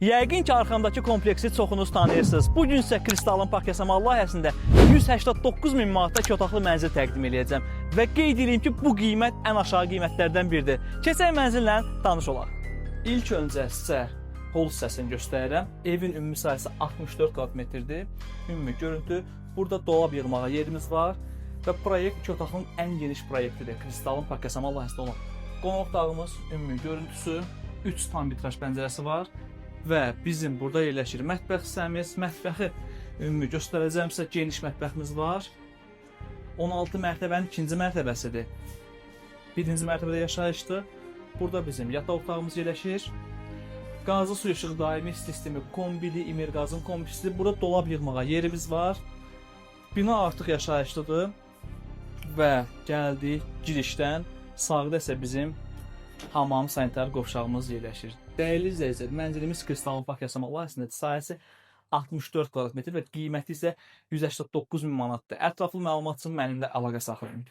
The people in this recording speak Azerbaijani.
Yəqin ki, arxamdakı kompleksi çoxunuz tanıyırsınız. Bugün isə Kristalın Park Yasamal layihəsində 189 min manatda 2 otaqlı mənzil təqdim edəcəm. Və qeyd edeyim ki, bu qiymət ən aşağı qiymətlərdən biridir. Keçək mənzillə tanış olaq. İlk öncə sizə hol hissəsini göstərirəm. Evin ümumi sayısı 64 kvadratmetrdir. Ümumi görüntü. Burada dolab yığmağa yerimiz var. Və proyekt 2 otaqlının ən geniş proyektidir. Kristalın Park Yasamal layihəsində olan qonaq otağımız, ümumi görüntüsü, 3 tam vitraj pəncərəsi var. Və bizim burada yerləşir mətbəx hissəmiz. Mətbəxi ümumi göstərəcəm sizə, geniş mətbəximiz var. 16 mərtəbənin ikinci mərtəbəsidir. Birinci mərtəbədə yaşayışdır. Burada bizim yataq otağımız yerləşir. Qazlı su işığı daimi sistemi, kombili, İmir qazın kombisidir. Burada dolab yığmağa yerimiz var. Bina artıq yaşayışlıdır. Və gəldik girişdən. Sağda isə bizim hamam, sanitar qovşağımız yerləşir. Dəyərli izləyicilər, mənzilimiz Kristalın Park Yasamal layihəsində sahəsi 64 kvadratmetr və qiyməti isə 189 min manatdır. Ətraflı məlumat üçün mənimlə əlaqə saxlayın.